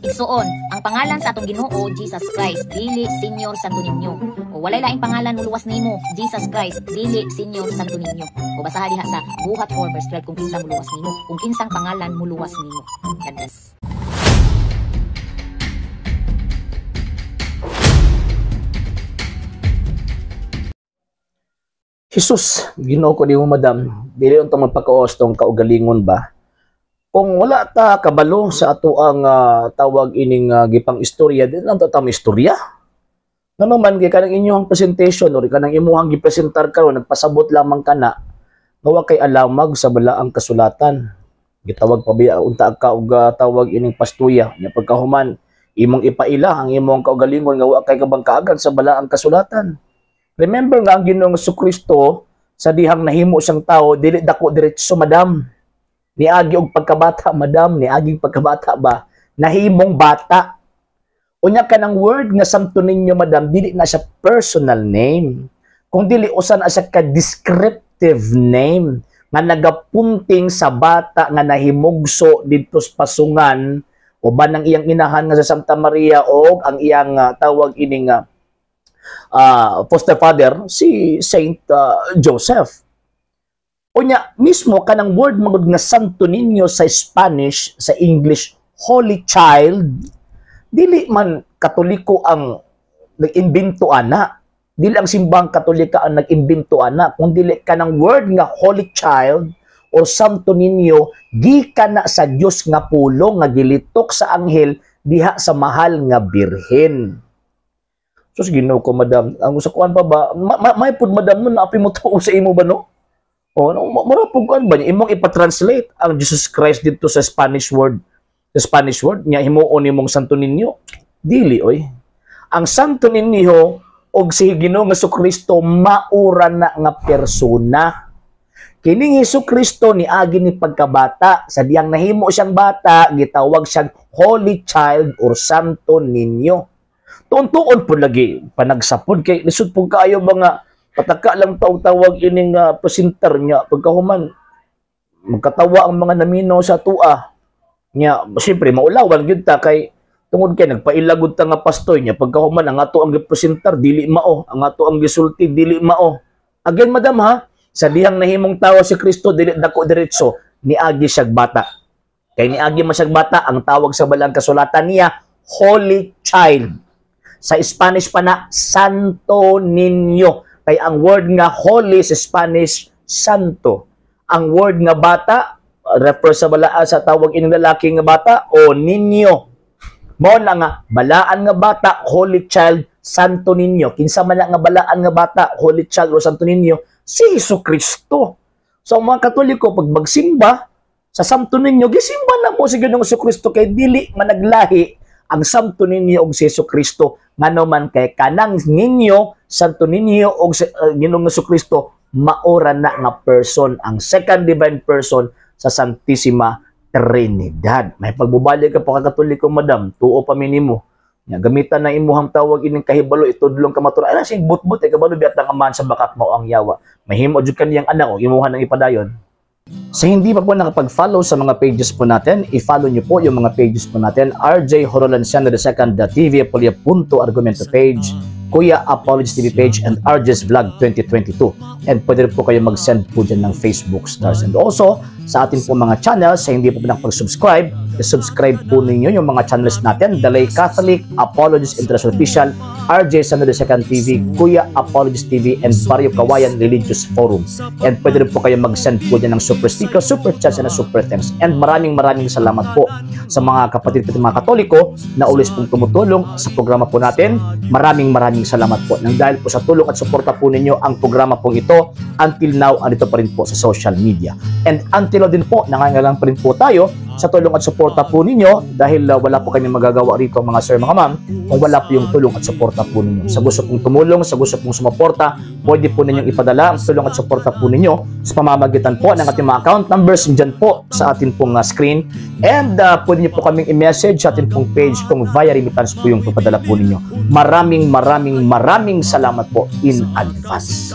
Igsuon, ang pangalan sa atong Ginoo Jesus Christ dili Senyor Santo Niño. O walay laing pangalan muluwas nimo, Jesus Christ dili Senyor Santo Niño. O basaha diha sa Buhat 4 verse 12 kung kinsang muluwas nimo, kung kinsang pangalan muluwas nimo. God bless. Jesus, Ginoo ko di mo madam, dili unta magpakaos tong kaugalingon ba? Kung wala ta kabalo sa ato ang tawag ining gipang istorya, di lang ta istorya. Ngano man kay kanang inyong presentation or kanang imuhang gipresentar karon nagpasabot lamang kana nga kay alamag sa balaang kasulatan. Gitawag pa biya unta ka og tawag ining pastuya nya pagkahuman imong ipaila ang imong kaugalingon nga wa kay kabangkaagan sa balaang kasulatan. Remember nga ang Ginoong Jesucristo sa dihang nahimo siyang tao dili dako diretso madam. Niagi og pagkabata madam, niagi pagkabata ba nahimong bata. Unya ka ng word nga Santo Niño madam dili na siya personal name. Kung dili usan na siya ka descriptive name nga nagapunting sa bata nga nahimugso didto sa pasungan uban ang iyang inahan nga sa Santa Maria o ang iyang tawag ining foster father si Saint Joseph. Unya mismo kanang word magud nga Santo Niño sa Spanish, sa English Holy Child, dili man Katoliko ang nag-imbento ana. Dili ang simbang Katolika ang nag-imbento ana, kung dili kanang word nga Holy Child o Santo Niño gikan na sa Dios nga pulong nga gilitok sa anghel diha sa mahal nga birhen. Sus Ginoo ko madam, ang usa kuan pa ba may pud madam mo naapi mo tuo sa imo ba no? O marapog kuan ba imong ipa-translate ang Jesus Christ dito sa Spanish word. Sa Spanish word nya himuon nimong Santo Niño. Dili oy. Ang Santo Niño og si Ginoong Jesucristo maura na nga persona. Kining Jesucristo ni agi ni pagkabata sa diyang nahimo siyang bata gitawag siyang Holy Child or Santo Niño. Tuon-tuon po lagi panagsapod kay lisod po kaayo mga pataka lang tawag ining presenter niya pagkahuman magkatawa ang mga naminaw sa tua niya siyempre maulawan gyud ta kay tungod kay nagpailagod ta nga pastoy niya pagkahuman ang ato ang gipresenter dili mao ang ato ang gisulti dili mao again madam ha sa dihang nahimong tawo si Kristo dili dako diretso niagi siyag bata kay niagi masyag bata ang tawag sa balang kasulatan niya Holy Child. Sa Spanish pa na, Santo Niño. Kaya ang word nga holy sa Spanish, santo. Ang word nga bata, refer sa balaan sa tawag ining lalaki nga bata, o niño. Mao na nga, balaan nga bata, Holy Child, Santo Niño. Kinsa man nga balaan nga bata, Holy Child o Santo Niño, si Jesucristo. So ang mga Katoliko, pag magsimba, sa Santo Niño, gisimba na mo si Ginoong Jesucristo kay dili nga naglahi ang Santo Niño og si Jesucristo ngano man kay kanang ninyo Santo Niño og Ginoong Jesucristo maora na nga person ang second divine person sa Santissima Trinidad. May pagbubalik ka pa Katoliko madam, tuo pa minimo. Nya gamitan na imuhang tawag ining kahibalo itudlong ka matura. Ana sing butbut kay kabalo biat ang aman sa bakak mao ang yawa. Mahimo jud kaniyang anak o imuhan ang ipadayon. Sa hindi pa po nakapag-follow sa mga pages po natin, i-follow nyo po yung mga pages po natin. RJ Horolanciano II, TV Apolia Punto Argumento page, Kuya Apologies TV page, and RJ's Vlog 2022. And pwede rin po kayo mag-send po dyan ng Facebook stars. And also, sa ating po mga channels, sa hindi po nakapag-subscribe, i-subscribe po ninyo yung mga channels natin. The Lay Catholic, Apologies International Official, RJ Sano II TV, Kuya Apologies TV, and Barrio Kawayan Religious Forum. And pwede rin po kayo mag-send po dyan ng super sticker, super chats, and super thanks. And maraming salamat po sa mga kapatid at mga Katoliko na ulis pong tumutulong sa programa po natin. Maraming salamat po. Nang dahil po sa tulong at suporta po ninyo ang programa pong ito, until now, andito pa rin po sa social media. And until now din po, nangangailangan pa rin po tayo sa tulong at suporta po ninyo dahil wala po kami magagawa rito mga sir, mga ma'am, kung wala po yung tulong at suporta po ninyo. Sa gusto pong tumulong, sa gusto pong sumuporta, pwede po ninyong ipadala ang tulong at suporta po ninyo sa pamamagitan po ng ating mga account numbers dyan po sa ating pong screen. And pwede niyo po kaming i-message sa ating pong page kung via remittance po yung papadala po ninyo. Maraming salamat po in advance.